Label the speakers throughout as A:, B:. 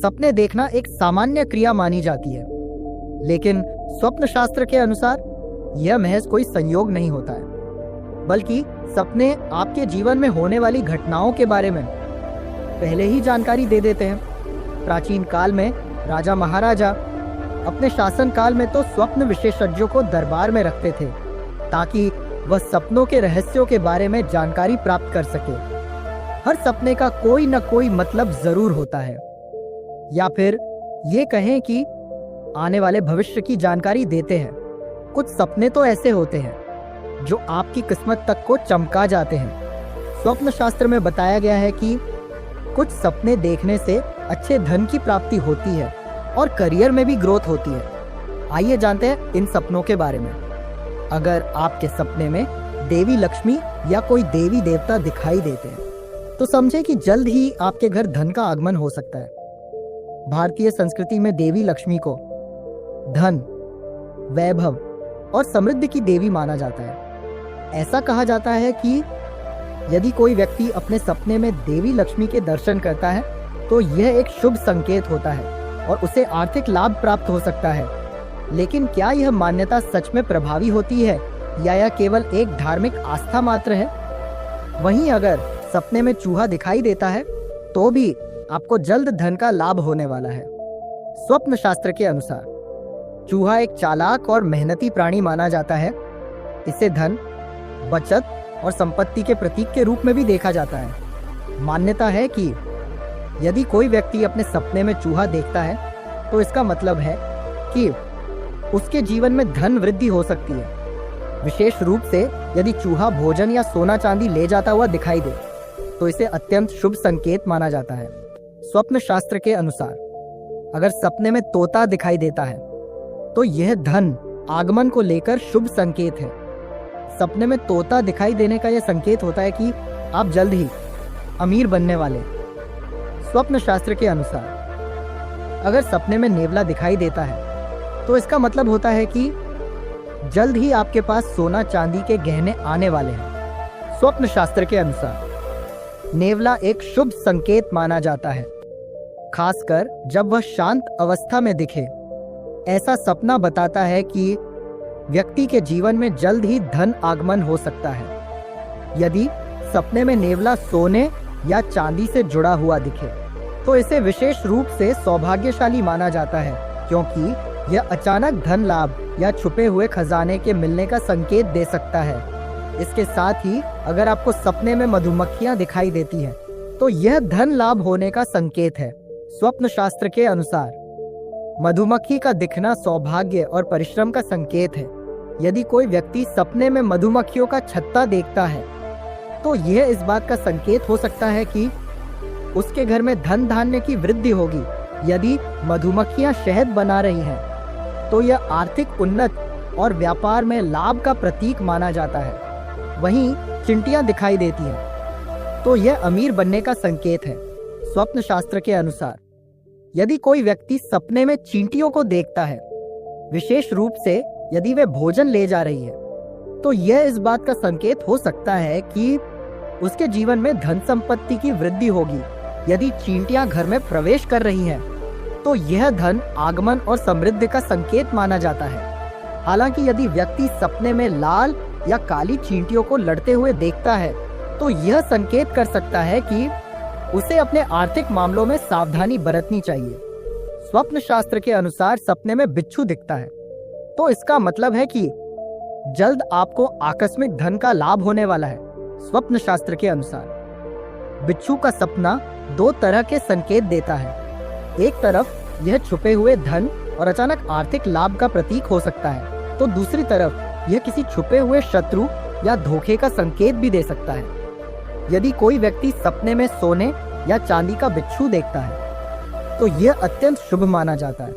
A: सपने देखना एक सामान्य क्रिया मानी जाती है, लेकिन स्वप्न शास्त्र के अनुसार यह महज कोई संयोग नहीं होता है, बल्कि सपने आपके जीवन में होने वाली घटनाओं के बारे में पहले ही जानकारी दे देते हैं। प्राचीन काल में राजा महाराजा अपने शासन काल में तो स्वप्न विशेषज्ञों को दरबार में रखते थे, ताकि वह सपनों के रहस्यों के बारे में जानकारी प्राप्त कर सके। हर सपने का कोई न कोई मतलब जरूर होता है, या फिर ये कहें कि आने वाले भविष्य की जानकारी देते हैं। कुछ सपने तो ऐसे होते हैं जो आपकी किस्मत तक को चमका जाते हैं। स्वप्न शास्त्र में बताया गया है कि कुछ सपने देखने से अच्छे धन की प्राप्ति होती है और करियर में भी ग्रोथ होती है। आइए जानते हैं इन सपनों के बारे में। अगर आपके सपने में देवी लक्ष्मी या कोई देवी देवता दिखाई देते हैं, तो समझे कि जल्द ही आपके घर धन का आगमन हो सकता है। भारतीय संस्कृति में देवी लक्ष्मी को धन, वैभव और समृद्धि की देवी माना जाता है। ऐसा कहा जाता है कि यदि कोई व्यक्ति अपने सपने में देवी लक्ष्मी के दर्शन करता है, तो यह एक शुभ संकेत होता है और उसे आर्थिक लाभ प्राप्त हो सकता है। लेकिन क्या यह मान्यता सच में प्रभावी होती है या यह केवल एक धार्मिक आस्था मात्र है? वहीं अगर सपने में चूहा दिखाई देता है, तो भी आपको जल्द धन का लाभ होने वाला है। स्वप्न शास्त्र के अनुसार चूहा एक चालाक और मेहनती प्राणी माना जाता है। इसे धन, बचत और संपत्ति के प्रतीक के रूप में भी देखा जाता है। मान्यता है कि यदि कोई व्यक्ति अपने सपने में चूहा देखता है, तो इसका मतलब है कि उसके जीवन में धन वृद्धि हो सकती है। विशेष रूप से यदि चूहा भोजन या सोना चांदी ले जाता हुआ दिखाई दे, तो इसे अत्यंत शुभ संकेत माना जाता है। स्वप्न शास्त्र के अनुसार अगर सपने में तोता दिखाई देता है, तो यह धन आगमन को लेकर शुभ संकेत है। सपने में तोता दिखाई देने का यह संकेत होता है कि आप जल्द ही अमीर बनने वाले। स्वप्न शास्त्र के अनुसार अगर सपने में नेवला दिखाई देता है, तो इसका मतलब होता है कि जल्द ही आपके पास सोना चांदी के गहने आने वाले हैं। स्वप्न शास्त्र के अनुसार नेवला एक शुभ संकेत माना जाता है, खासकर जब वह शांत अवस्था में दिखे। ऐसा सपना बताता है कि व्यक्ति के जीवन में जल्द ही धन आगमन हो सकता है। यदि सपने में नेवला सोने या चांदी से जुड़ा हुआ दिखे, तो इसे विशेष रूप से सौभाग्यशाली माना जाता है, क्योंकि यह अचानक धन लाभ या छुपे हुए खजाने के मिलने का संकेत दे सकता है। इसके साथ ही अगर आपको सपने में मधुमक्खियां दिखाई देती हैं, तो यह धन लाभ होने का संकेत है। स्वप्न शास्त्र के अनुसार मधुमक्खी का दिखना सौभाग्य और परिश्रम का संकेत है। यदि कोई व्यक्ति सपने में मधुमक्खियों का छत्ता देखता है, तो यह इस बात का संकेत हो सकता है कि उसके घर में धन धान्य की वृद्धि होगी। यदि मधुमक्खियां शहद बना रही हैं, तो यह आर्थिक उन्नति और व्यापार में लाभ का प्रतीक माना जाता है। वहीं चिंटियां दिखाई देती हैं, तो यह अमीर बनने का संकेत है। स्वप्न शास्त्र के अनुसार यदि कोई व्यक्ति सपने में चींटियों को देखता है, विशेष रूप से यदि वे भोजन ले जा रही है, तो यह इस बात का संकेत हो सकता है कि उसके जीवन में धन संपत्ति की वृद्धि होगी। यदि चींटियां घर में प्रवेश कर रही हैं, तो यह धन आगमन और समृद्धि का संकेत माना जाता है। हालांकि यदि व्यक्ति सपने में लाल या काली चींटियों को लड़ते हुए देखता है, तो यह संकेत कर सकता है कि उसे अपने आर्थिक मामलों में सावधानी बरतनी चाहिए। स्वप्न शास्त्र के अनुसार सपने में बिच्छू दिखता है, तो इसका मतलब है कि जल्द आपको आकस्मिक धन का लाभ होने वाला है। स्वप्न शास्त्र के अनुसार बिच्छू का सपना दो तरह के संकेत देता है। एक तरफ यह छुपे हुए धन और अचानक आर्थिक लाभ का प्रतीक हो सकता है, तो दूसरी तरफ यह किसी छुपे हुए शत्रु या धोखे का संकेत भी दे सकता है। यदि कोई व्यक्ति सपने में सोने या चांदी का बिच्छू देखता है, तो यह अत्यंत शुभ माना जाता है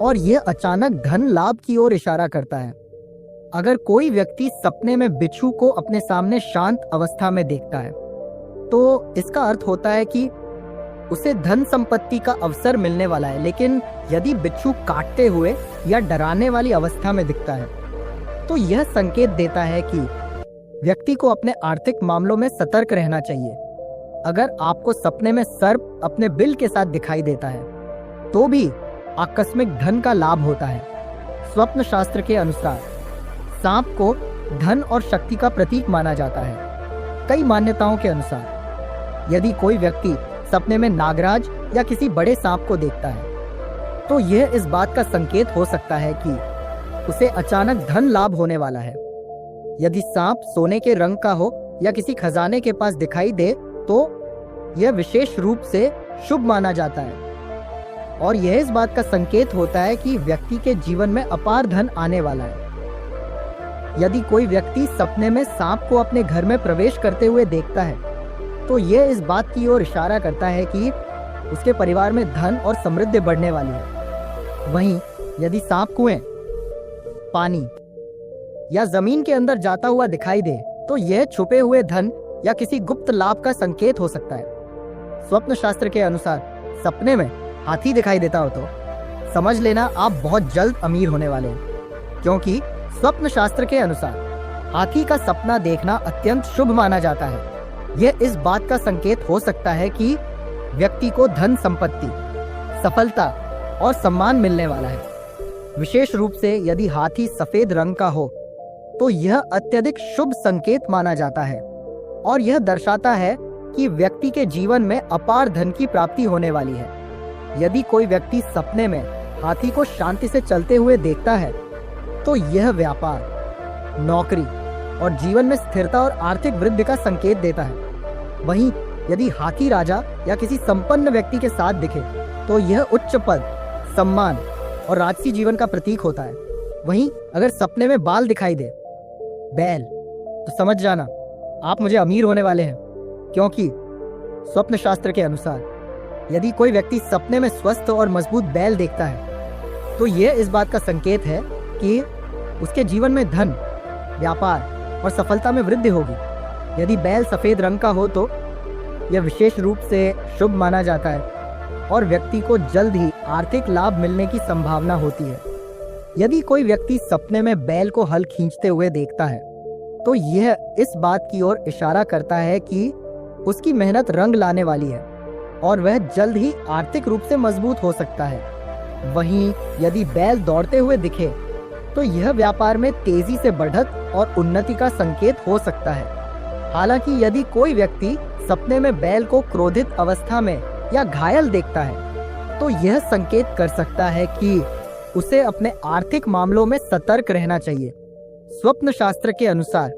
A: और यह अचानक धन लाभ की ओर इशारा करता है। अगर कोई व्यक्ति सपने में बिच्छू को अपने सामने शांत अवस्था में देखता है, तो इसका अर्थ होता है कि उसे धन संपत्ति का अवसर मिलने वाला है। लेकिन यदि बिच्छू काटते हुए या डराने वाली अवस्था में दिखता है, तो यह संकेत देता है कि व्यक्ति को अपने आर्थिक मामलों में सतर्क रहना चाहिए। अगर आपको सपने में सर्प अपने बिल के साथ दिखाई देता है, तो भी आकस्मिक धन का लाभ होता है। स्वप्न शास्त्र के अनुसार सांप को धन और शक्ति का प्रतीक माना जाता है। कई मान्यताओं के अनुसार यदि कोई व्यक्ति सपने में नागराज या किसी बड़े सांप को देखता है तो यह इस बात का संकेत हो सकता है कि उसे अचानक धन लाभ होने वाला है। यदि सांप सोने के रंग का हो या किसी खजाने के पास दिखाई दे तो यह विशेष रूप से शुभ माना जाता है और यह इस बात का संकेत होता है कि व्यक्ति के जीवन में अपार धन आने वाला है। यदि कोई व्यक्ति सपने में सांप को अपने घर में प्रवेश करते हुए देखता है तो यह इस बात की ओर इशारा करता है कि उसके परिवार में धन और समृद्धि बढ़ने वाली है। वहीं यदि सांप कुएं, पानी या जमीन के अंदर जाता हुआ दिखाई दे तो यह छुपे हुए धन या किसी गुप्त लाभ का संकेत हो सकता है। स्वप्न शास्त्र के अनुसार सपने में हाथी दिखाई देता हो तो समझ लेना आप बहुत जल्द अमीर होने वाले हैं, क्योंकि स्वप्न शास्त्र के अनुसार हाथी का सपना देखना अत्यंत शुभ माना जाता है। यह इस बात का संकेत हो सकता है कि व्यक्ति को धन संपत्ति, सफलता और सम्मान मिलने वाला है। विशेष रूप से यदि हाथी सफेद रंग का हो तो यह अत्यधिक शुभ संकेत माना जाता है और यह दर्शाता है कि व्यक्ति के जीवन में अपार धन की प्राप्ति होने वाली है। यदि कोई व्यक्ति सपने में हाथी को शांति से चलते हुए देखता है तो यह व्यापार, नौकरी और जीवन में स्थिरता और आर्थिक वृद्धि का संकेत देता है। वहीं यदि हाथी राजा या किसी संपन्न व्यक्ति के साथ दिखे तो यह उच्च पद, सम्मान और राजसी जीवन का प्रतीक होता है। वहीं अगर सपने में बाल दिखाई दे, बैल, तो समझ जाना आप मुझे अमीर होने वाले हैं, क्योंकि स्वप्न शास्त्र के अनुसार यदि कोई व्यक्ति सपने में स्वस्थ और मजबूत बैल देखता है तो यह इस बात का संकेत है कि उसके जीवन में धन, व्यापार और सफलता में वृद्धि होगी। यदि बैल सफेद रंग का हो तो यह विशेष रूप से शुभ माना जाता है और व्यक्ति को जल्द ही आर्थिक लाभ मिलने की संभावना होती है। यदि कोई व्यक्ति सपने में बैल को हल खींचते हुए देखता है तो यह इस बात की ओर इशारा करता है कि उसकी मेहनत रंग लाने वाली है और वह जल्द ही आर्थिक रूप से मजबूत हो सकता है। वहीं यदि बैल दौड़ते हुए दिखे तो यह व्यापार में तेजी से बढ़त और उन्नति का संकेत हो सकता है। हालांकि यदि कोई व्यक्ति सपने में बैल को क्रोधित अवस्था में या घायल देखता है तो यह संकेत कर सकता है कि उसे अपने आर्थिक मामलों में सतर्क रहना चाहिए। स्वप्न शास्त्र के अनुसार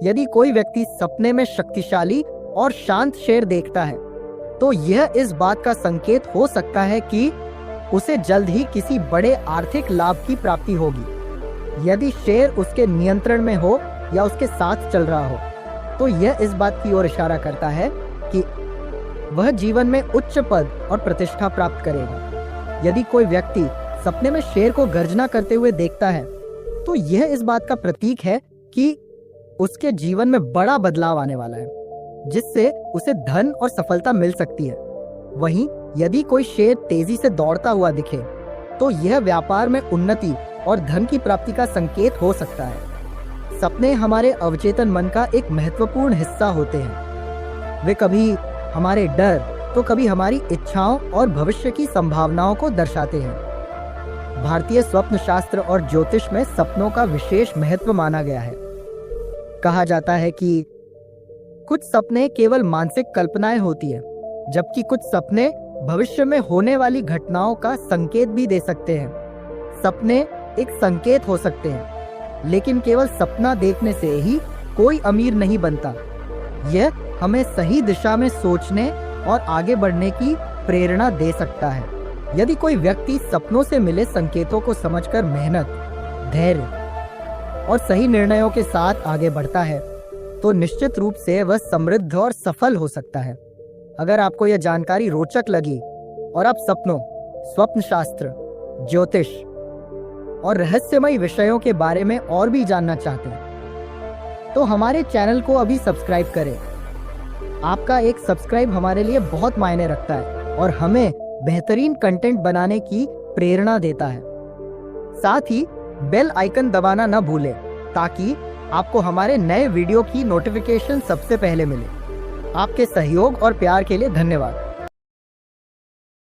A: यदि कोई व्यक्ति सपने में शक्तिशाली और शांत शेर देखता है तो यह इस बात का संकेत हो सकता है कि उसे जल्द ही किसी बड़े आर्थिक लाभ की प्राप्ति होगी। यदि शेर उसके नियंत्रण में हो या उसके साथ चल रहा हो तो यह इस बात की ओर इशारा करता है कि वह जीवन में उच्च पद और प्रतिष्ठा प्राप्त करेगा। यदि कोई व्यक्ति सपने में शेर को गर्जना करते हुए देखता है तो यह इस बात का प्रतीक है कि उसके जीवन में बड़ा बदलाव आने वाला है, जिससे उसे धन और सफलता मिल सकती है। वहीं यदि कोई शेर तेजी से दौड़ता हुआ दिखे तो यह व्यापार में उन्नति और धन की प्राप्ति का संकेत हो सकता है। सपने हमारे अवचेतन मन का एक महत्वपूर्ण हिस्सा होते हैं। वे कभी हमारे डर तो कभी हमारी इच्छाओं और भविष्य की संभावनाओं को दर्शाते हैं। भारतीय स्वप्न शास्त्र और ज्योतिष में सपनों का विशेष महत्व माना गया है। कहा जाता है कि कुछ सपने केवल मानसिक कल्पनाएं होती है, जबकि कुछ सपने भविष्य में होने वाली घटनाओं का संकेत भी दे सकते हैं। सपने एक संकेत हो सकते हैं, लेकिन केवल सपना देखने से ही कोई अमीर नहीं बनता। यह हमें सही दिशा में सोचने और आगे बढ़ने की प्रेरणा दे सकता है। यदि कोई व्यक्ति सपनों से मिले संकेतों को समझकर मेहनत, धैर्य और सही निर्णयों के साथ आगे बढ़ता है तो निश्चित रूप से वह समृद्ध और सफल हो सकता है। अगर आपको यह जानकारी रोचक लगी और आप सपनों, स्वप्न शास्त्र, ज्योतिष और रहस्यमय विषयों के बारे में और भी जानना चाहते हैं तो हमारे चैनल को अभी सब्सक्राइब करें। आपका एक सब्सक्राइब हमारे लिए बहुत मायने रखता है और हमें बेहतरीन कंटेंट बनाने की प्रेरणा देता है। साथ ही बेल आइकन दबाना न भूलें ताकि आपको हमारे नए वीडियो की नोटिफिकेशन सबसे पहले मिले। आपके सहयोग और प्यार के लिए धन्यवाद।